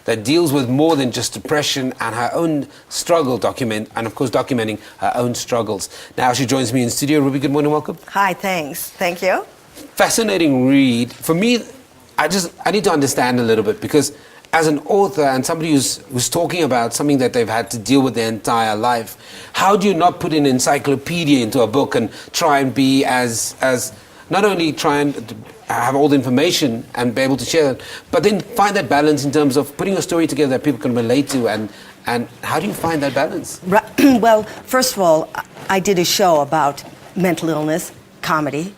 that deals with more than just depression and her own struggle, documenting her own struggles. Now she joins me in studio. Ruby, good morning, welcome. Hi, thanks. Thank you. Fascinating read. For me, I need to understand a little bit, because as an author and somebody who's talking about something that they've had to deal with their entire life, how do you not put an encyclopedia into a book and try and be as not only try and have all the information and be able to share it, but then find that balance in terms of putting a story together that people can relate to, and how do you find that balance? Well, first of all, I did a show about mental illness, comedy.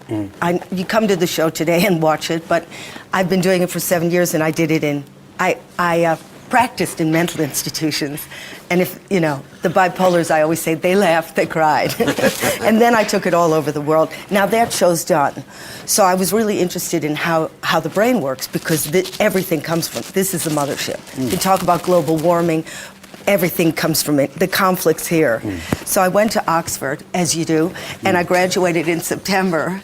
You come to the show today and watch it, but I've been doing it for 7 years, and I did it I practiced in mental institutions, and if you know the bipolars, I always say they laughed, they cried, and then I took it all over the world. Now that show's done, so I was really interested in how the brain works, because everything comes from this is the mothership. You talk about global warming, everything comes from it. The conflicts here. So I went to Oxford, as you do, and I graduated in September,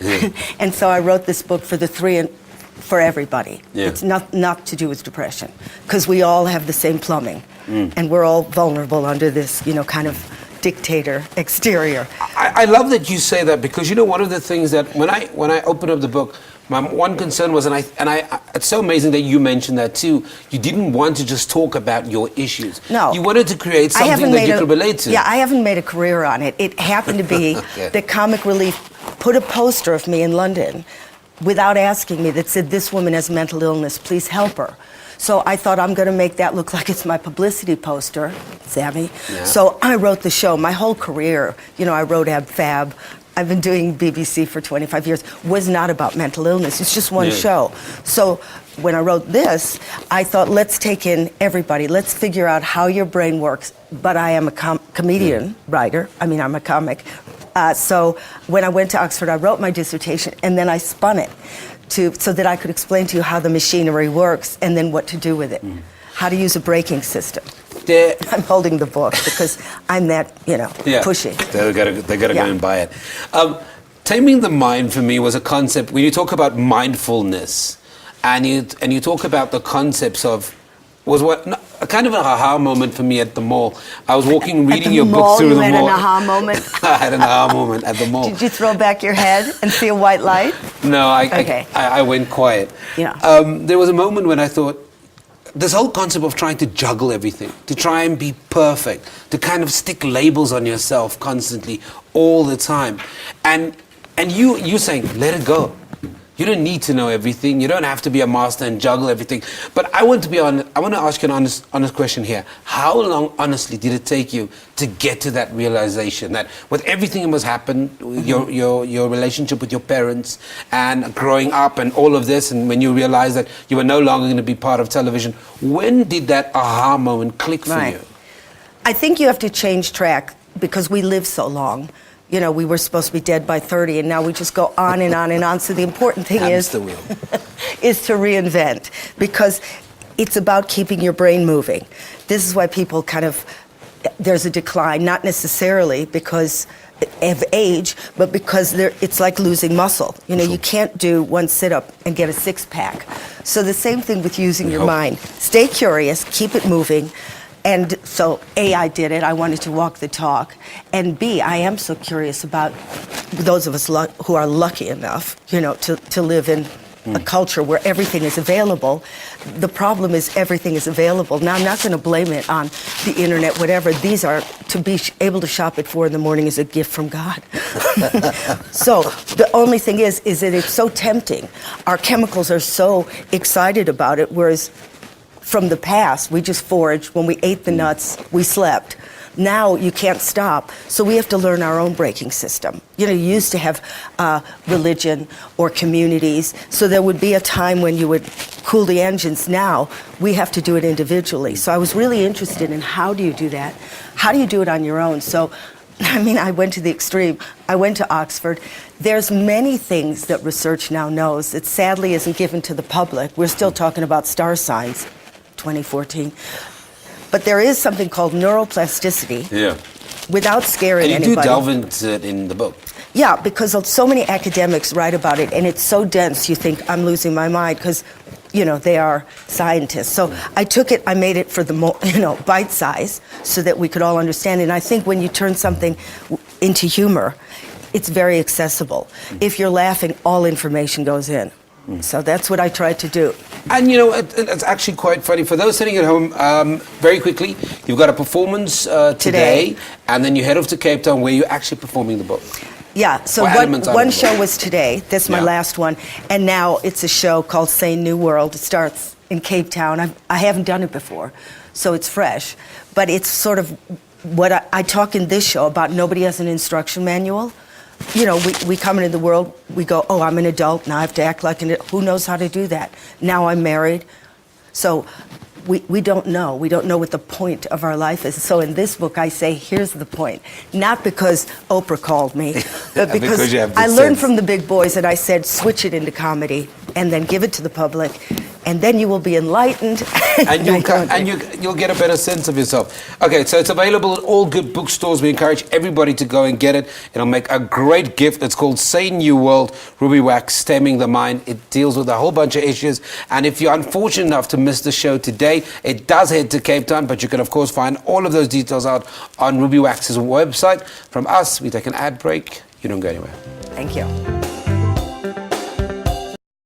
and so I wrote this book for everybody. It's not to do with depression, because we all have the same plumbing, and we're all vulnerable under this, kind of dictator exterior. I love that you say that, because one of the things that when I opened up the book, my one concern was, and I it's so amazing that you mentioned that too. You didn't want to just talk about your issues. No, you wanted to create something that you could relate to. Yeah, I haven't made a career on it. It happened to be that Comic Relief put a poster of me in London, without asking me, that said, "This woman has mental illness, please help her." So I thought, I'm going to make that look like it's my publicity poster, Sammy. Yeah. So I wrote the show. My whole career, I wrote Ab Fab. I've been doing BBC for 25 years, was not about mental illness. It's just one show. So when I wrote this, I thought, let's take in everybody. Let's figure out how your brain works. But I am a comedian writer. I mean, I'm a comic. So when I went to Oxford, I wrote my dissertation, and then I spun it so that I could explain to you how the machinery works, and then what to do with it, how to use a braking system. I'm holding the book because I'm that, pushy. They gotta go and buy it. Taming the mind for me was a concept. When you talk about mindfulness, and you talk about the concepts of, was a kind of an aha moment for me at the mall. I was walking, reading your book through the mall. You had an aha moment? I had an aha moment at the mall. Did you throw back your head and see a white light? No, I went quiet. Yeah. There was a moment when I thought, this whole concept of trying to juggle everything, to try and be perfect, to kind of stick labels on yourself constantly, all the time. And you saying, let it go. You don't need to know everything. You don't have to be a master and juggle everything. But I want to ask you an honest question here. How long, honestly, did it take you to get to that realization that with everything that must happen, your relationship with your parents and growing up and all of this, and when you realized that you were no longer going to be part of television, when did that aha moment click for you? I think you have to change track, because we live so long. We were supposed to be dead by 30, and now we just go on and on and on. So the important thing is to reinvent, because it's about keeping your brain moving. This is why people there's a decline, not necessarily because of age, but because it's like losing muscle. You can't do one sit-up and get a six-pack. So the same thing with using your mind. Stay curious, keep it moving. And so, A, I did it. I wanted to walk the talk. And B, I am so curious about those of us who are lucky enough, to live in a culture where everything is available. The problem is everything is available. Now, I'm not going to blame it on the internet, whatever. These are, to be able to shop at 4 a.m. is a gift from God. So the only thing is that it's so tempting. Our chemicals are so excited about it, whereas from the past, we just foraged. When we ate the nuts, we slept. Now you can't stop, so we have to learn our own braking system. You used to have religion or communities, so there would be a time when you would cool the engines. Now we have to do it individually. So I was really interested in, how do you do that? How do you do it on your own? So, I went to the extreme. I went to Oxford. There's many things that research now knows that sadly isn't given to the public. We're still talking about star signs. 2014. But there is something called neuroplasticity. Without scaring anybody. And you do delve into it in the book. Yeah, because so many academics write about it, and it's so dense you think, I'm losing my mind, because they are scientists. So I took it, I made it for the bite size so that we could all understand it. And I think when you turn something into humor, it's very accessible. If you're laughing, all information goes in. So that's what I tried to do. And it's actually quite funny. For those sitting at home, very quickly, you've got a performance today, and then you head off to Cape Town where you're actually performing the book. Yeah, so one show was today. That's my last one. And now it's a show called Sane New World. It starts in Cape Town. I haven't done it before, so it's fresh. But it's sort of what I talk in this show about. Nobody has an instruction manual. We come into the world, we go, oh, I'm an adult, now I have to act like an adult. Who knows how to do that? Now I'm married. So we don't know. We don't know what the point of our life is. So in this book, I say, here's the point. Not because Oprah called me, but because I learned from the big boys, and I said, switch it into comedy, and then give it to the public, and then you will be enlightened. And you'll get a better sense of yourself. Okay, so it's available at all good bookstores. We encourage everybody to go and get it. It'll make a great gift. It's called Sane New World, Ruby Wax, Taming the Mind. It deals with a whole bunch of issues. And if you're unfortunate enough to miss the show today, it does head to Cape Town, but you can, of course, find all of those details out on Ruby Wax's website. From us, we take an ad break. You don't go anywhere. Thank you.